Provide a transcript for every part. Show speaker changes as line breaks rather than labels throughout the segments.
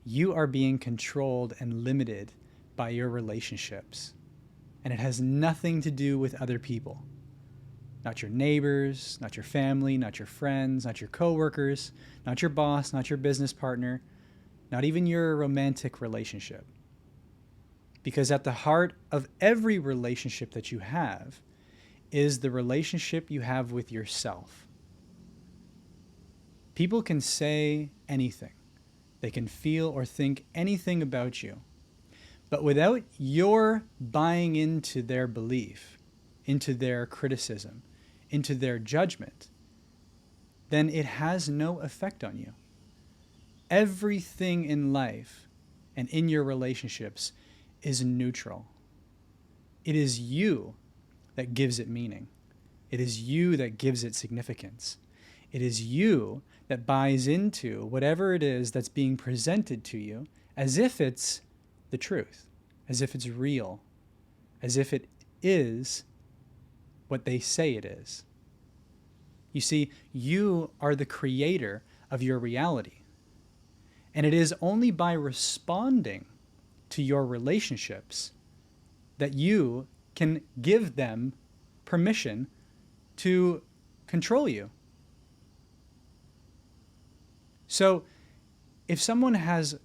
you are being controlled and limited by your relationships. And it has nothing to do with other people. Not your neighbors, not your family, not your friends, not your coworkers, not your boss, not your business partner, not even your romantic relationship. Because at the heart of every relationship that you have is the relationship you have with yourself. People can say anything. They can feel or think anything about you. But without your buying into their belief, into their criticism, into their judgment, then it has no effect on you. Everything in life and in your relationships is neutral. It is you that gives it meaning. It is you that gives it significance. It is you that buys into whatever it is that's being presented to you as if it's the truth, as if it's real, as if it is what they say it is. You see, you are the creator of your reality. And it is only by responding to your relationships that you can give them permission to control you. So if someone has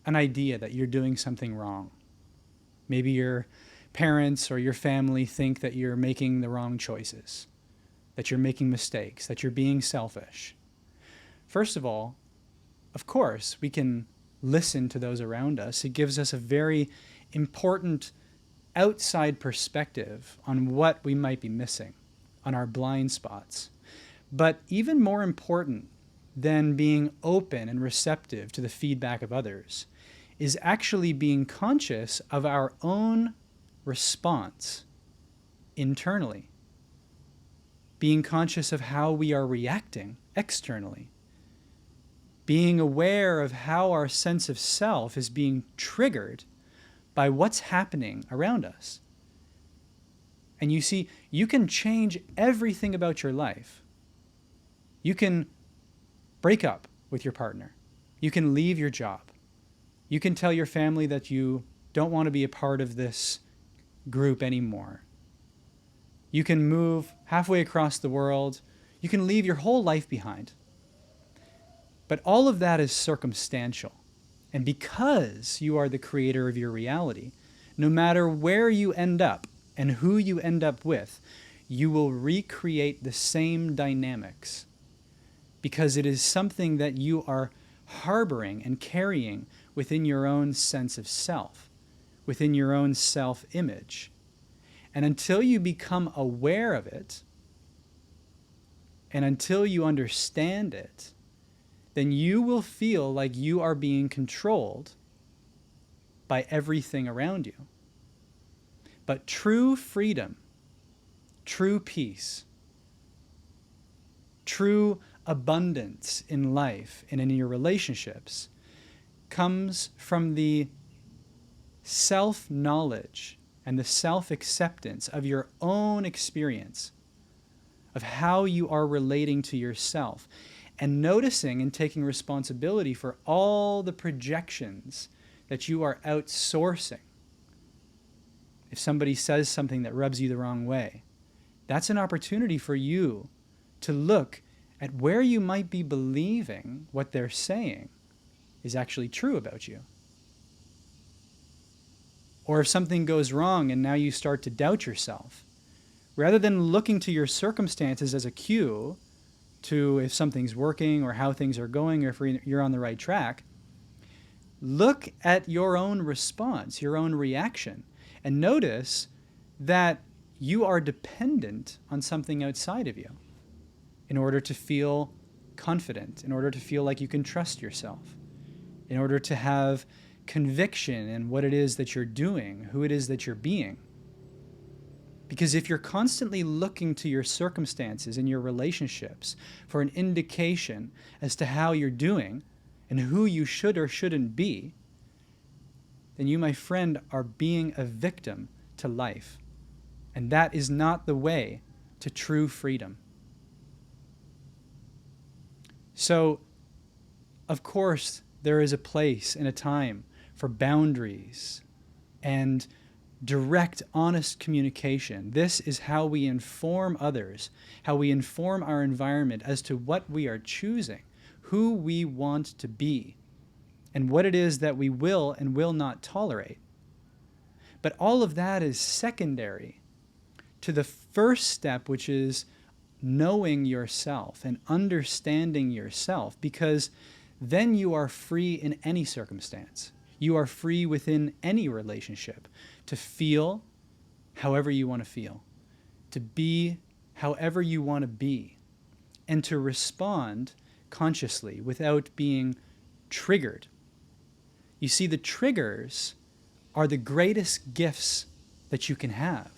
an idea that you're doing something wrong, maybe your parents or your family think that you're making the wrong choices, that you're making mistakes, that you're being selfish. First of all, of course, we can listen to those around us. It gives us a very important outside perspective on what we might be missing, on our blind spots. But even more important than being open and receptive to the feedback of others is actually being conscious of our own response internally, being conscious of how we are reacting externally, being aware of how our sense of self is being triggered by what's happening around us. And you see, you can change everything about your life. You can break up with your partner. You can leave your job. You can tell your family that you don't want to be a part of this group anymore. You can move halfway across the world. You can leave your whole life behind. But all of that is circumstantial. And because you are the creator of your reality, no matter where you end up and who you end up with, you will recreate the same dynamics. Because it is something that you are harboring and carrying within your own sense of self, within your own self-image. And until you become aware of it, and until you understand it, then you will feel like you are being controlled by everything around you. But true freedom, true peace, true abundance in life and in your relationships comes from the self-knowledge and the self-acceptance of your own experience, of how you are relating to yourself, and noticing and taking responsibility for all the projections that you are outsourcing. If somebody says something that rubs you the wrong way, that's an opportunity for you to look at where you might be believing what they're saying is actually true about you. Or if something goes wrong and now you start to doubt yourself, rather than looking to your circumstances as a cue to if something's working or how things are going or if you're on the right track, look at your own response, your own reaction, and notice that you are dependent on something outside of you in order to feel confident, in order to feel like you can trust yourself, in order to have conviction in what it is that you're doing, who it is that you're being. Because if you're constantly looking to your circumstances and your relationships for an indication as to how you're doing and who you should or shouldn't be, then you, my friend, are being a victim to life. And that is not the way to true freedom. So, of course, there is a place and a time for boundaries and direct, honest communication. This is how we inform others, how we inform our environment as to what we are choosing, who we want to be, and what it is that we will and will not tolerate. But all of that is secondary to the first step, which is knowing yourself and understanding yourself, because then you are free in any circumstance. You are free within any relationship to feel however you want to feel, to be however you want to be, and to respond consciously without being triggered. You see, the triggers are the greatest gifts that you can have.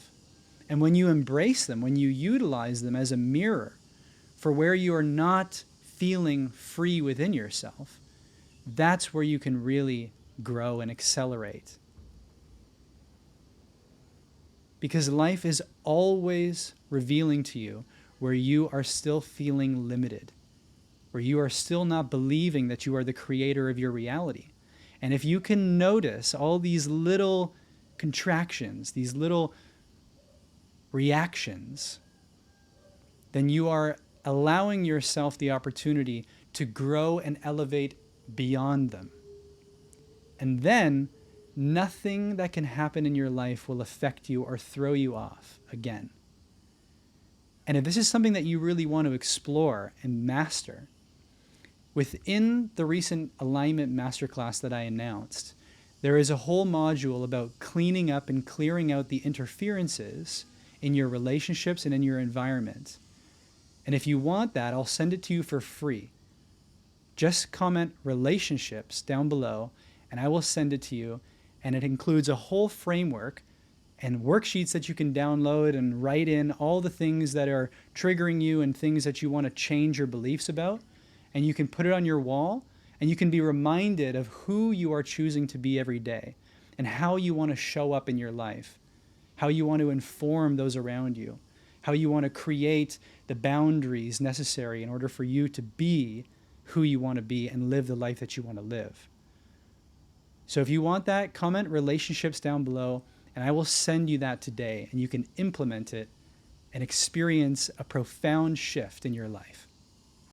And when you embrace them, when you utilize them as a mirror for where you are not feeling free within yourself, that's where you can really grow and accelerate. Because life is always revealing to you where you are still feeling limited, where you are still not believing that you are the creator of your reality. And if you can notice all these little contractions, these little reactions, then you are allowing yourself the opportunity to grow and elevate beyond them. And then nothing that can happen in your life will affect you or throw you off again. And if this is something that you really want to explore and master, within the recent alignment masterclass that I announced, there is a whole module about cleaning up and clearing out the interferences in your relationships and in your environment. And if you want that, I'll send it to you for free. Just comment relationships down below and I will send it to you. And it includes a whole framework and worksheets that you can download and write in all the things that are triggering you and things that you want to change your beliefs about. And you can put it on your wall and you can be reminded of who you are choosing to be every day and how you want to show up in your life, how you want to inform those around you, how you want to create the boundaries necessary in order for you to be who you want to be and live the life that you want to live. So if you want that, comment relationships down below and I will send you that today and you can implement it and experience a profound shift in your life.